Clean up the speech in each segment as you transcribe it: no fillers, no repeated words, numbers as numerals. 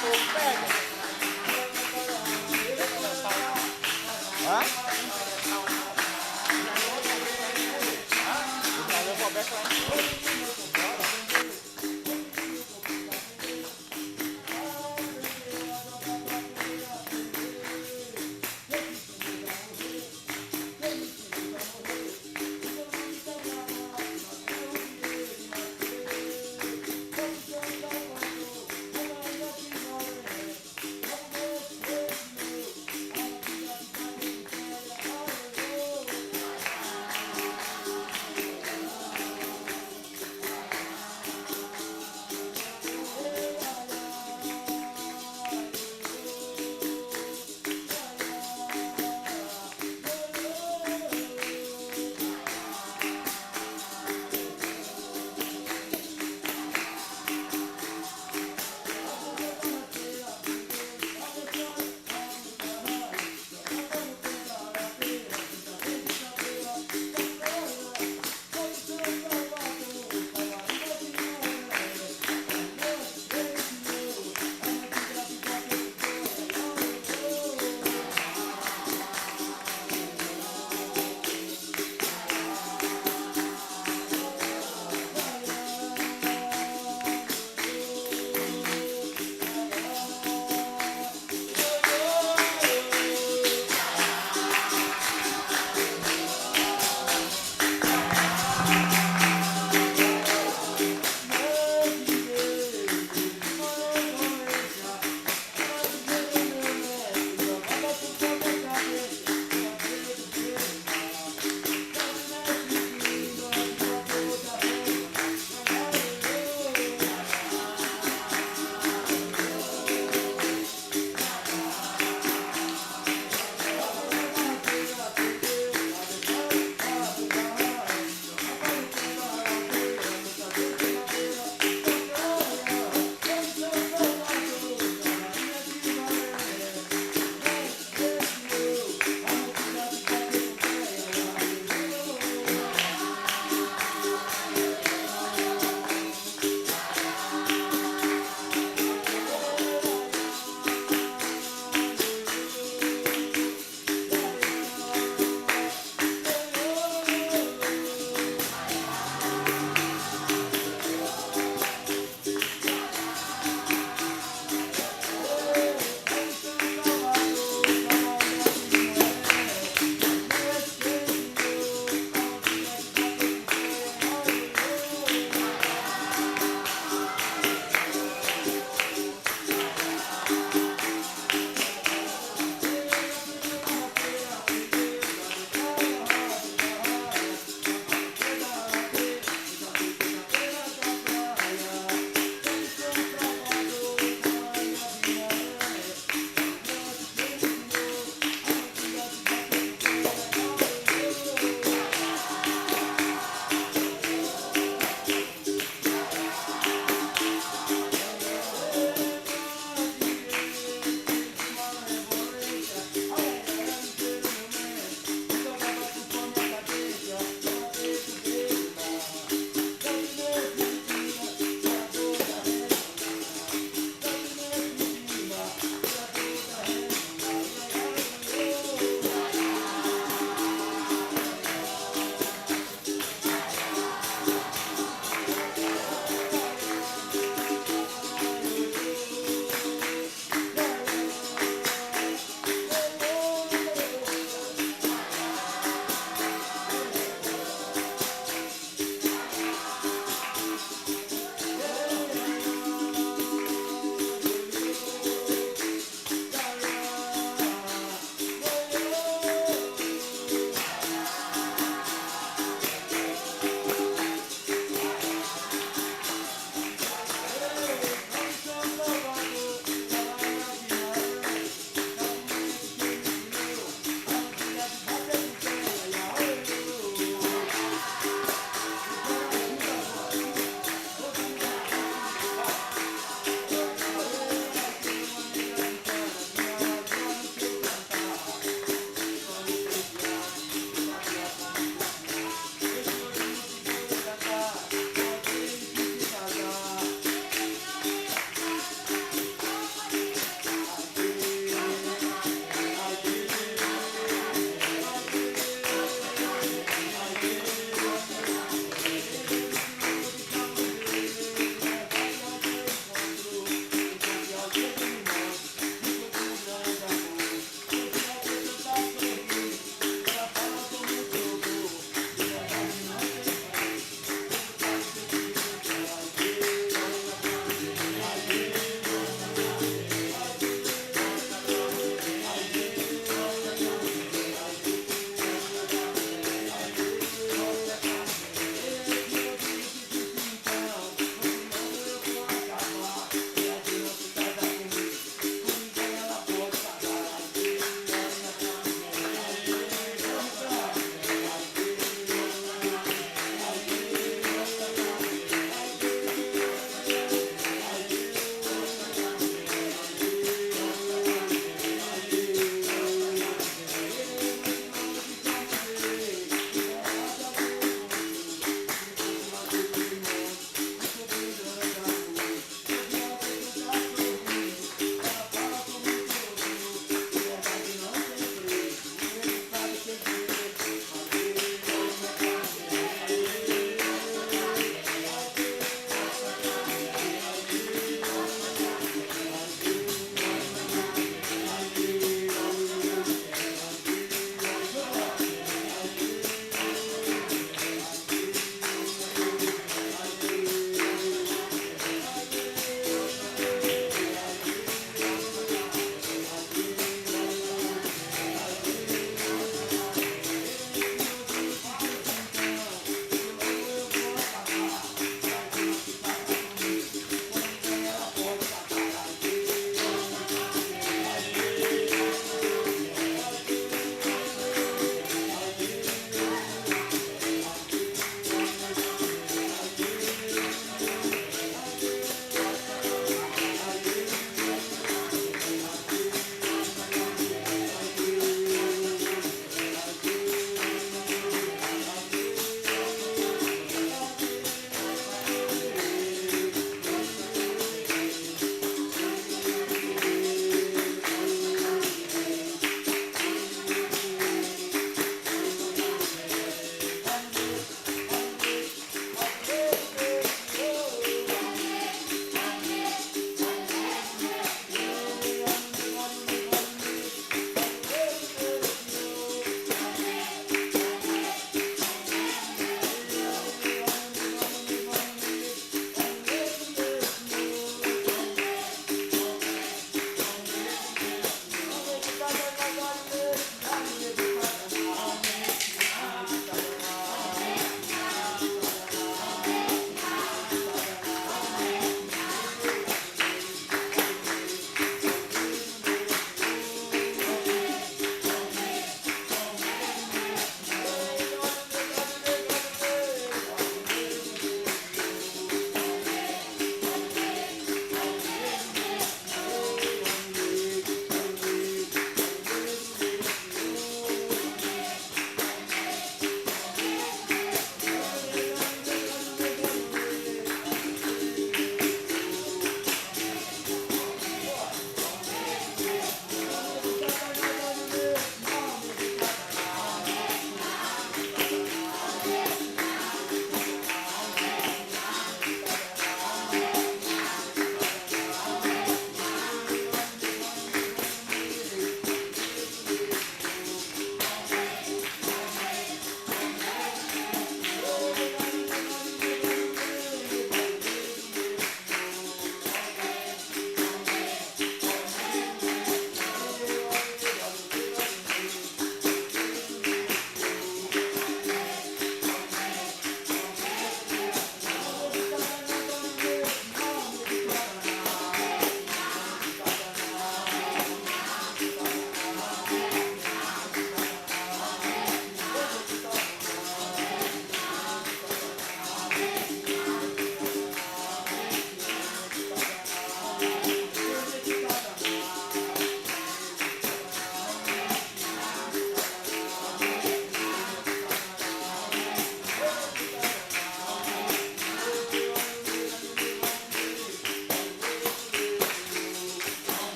Hã? Valeu, Roberto.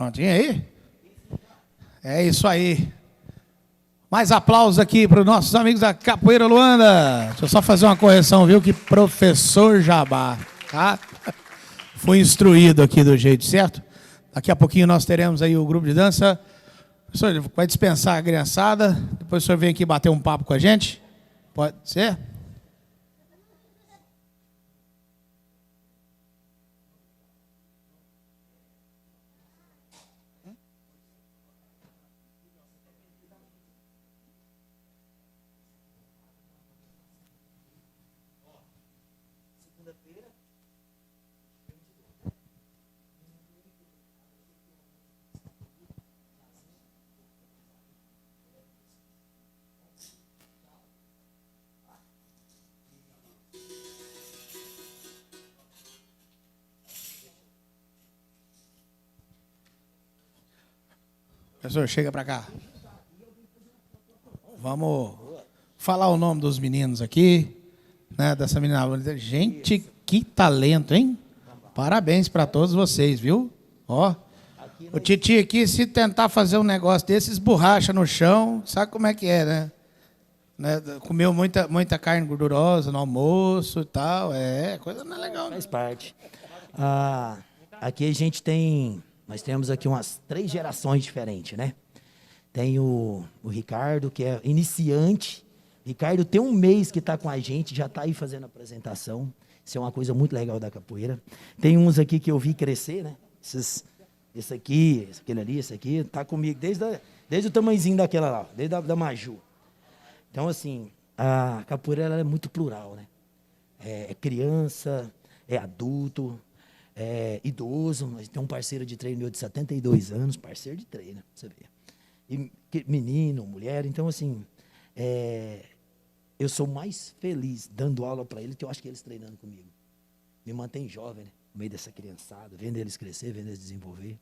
Prontinho aí? É isso aí. Mais aplausos aqui para os nossos amigos da Capoeira Luanda. Deixa eu só fazer uma correção, viu? Que professor Jabá, tá? Fui instruído aqui do jeito certo. Daqui a pouquinho nós teremos aí o grupo de dança. O senhor vai dispensar a criançada. Depois o senhor vem aqui bater um papo com a gente. Pode ser? Professor, chega para cá. Vamos falar o nome dos meninos aqui, né? Dessa menina. Gente, que talento, hein? Parabéns para todos vocês, viu? Ó, o Titi aqui, se tentar fazer um negócio desses, borracha no chão, sabe como é que é, né? Comeu muita carne gordurosa no almoço e tal. Coisa não é legal, né? Faz parte. Aqui a gente tem... Nós temos aqui umas 3 gerações diferentes, né? Tem o Ricardo, que é iniciante. Ricardo tem um mês que está com a gente, já está aí fazendo a apresentação. Isso é uma coisa muito legal da capoeira. Tem uns aqui que eu vi crescer, né? Esse aqui, aquele ali, esse aqui, está comigo desde o tamanhozinho daquela lá, desde da Maju. Então, assim, a capoeira ela é muito plural, né? É criança, é adulto, idoso. Mas tem um parceiro de treino meu de 72 anos, parceiro de treino, pra você ver. E menino, mulher. Então, assim, eu sou mais feliz dando aula para eles que eu acho que eles treinando comigo. Me mantém jovem, né? No meio dessa criançada, vendo eles crescer, vendo eles desenvolver.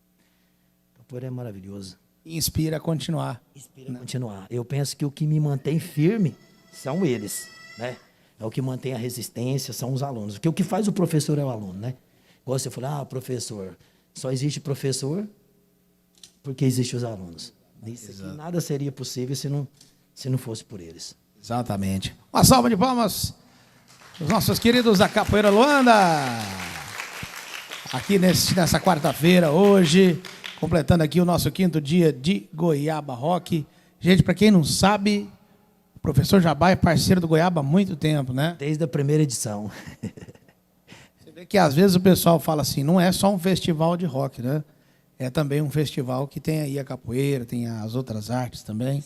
Capoeira é maravilhoso. Inspira a continuar. Inspira a continuar. Eu penso que o que me mantém firme são eles, né? É o que mantém a resistência, são os alunos. Porque o que faz o professor é o aluno, né? Igual você falou, professor, só existe professor porque existem os alunos. Isso aqui nada seria possível se não fosse por eles. Exatamente. Uma salva de palmas os nossos queridos da Capoeira Luanda. Aqui nessa quarta-feira, hoje, completando aqui o nosso 5º dia de Goiaba Rock. Gente, para quem não sabe, o professor Jabá é parceiro do Goiaba há muito tempo, né? Desde a primeira edição. Você vê que às vezes o pessoal fala assim, não é só um festival de rock, né? É também um festival que tem aí a capoeira, tem as outras artes também,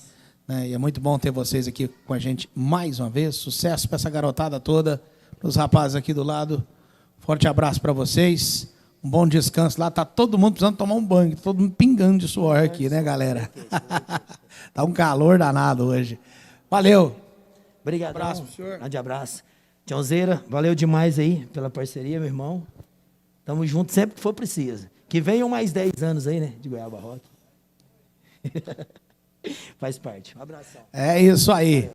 né? E é muito bom ter vocês aqui com a gente mais uma vez. Sucesso para essa garotada toda, para os rapazes aqui do lado. Forte abraço para vocês. Um bom descanso lá. Tá todo mundo precisando tomar um banho, todo mundo pingando de suor aqui, né, galera? Tá um calor danado hoje. Valeu. Obrigado. Abraço pro senhor. Grande abraço. Tiãozeira, valeu demais aí pela parceria, meu irmão. Tamo junto sempre que for preciso. Que venham mais 10 anos aí, né, de Goiaba Rock. Faz parte. Um abração. É isso aí.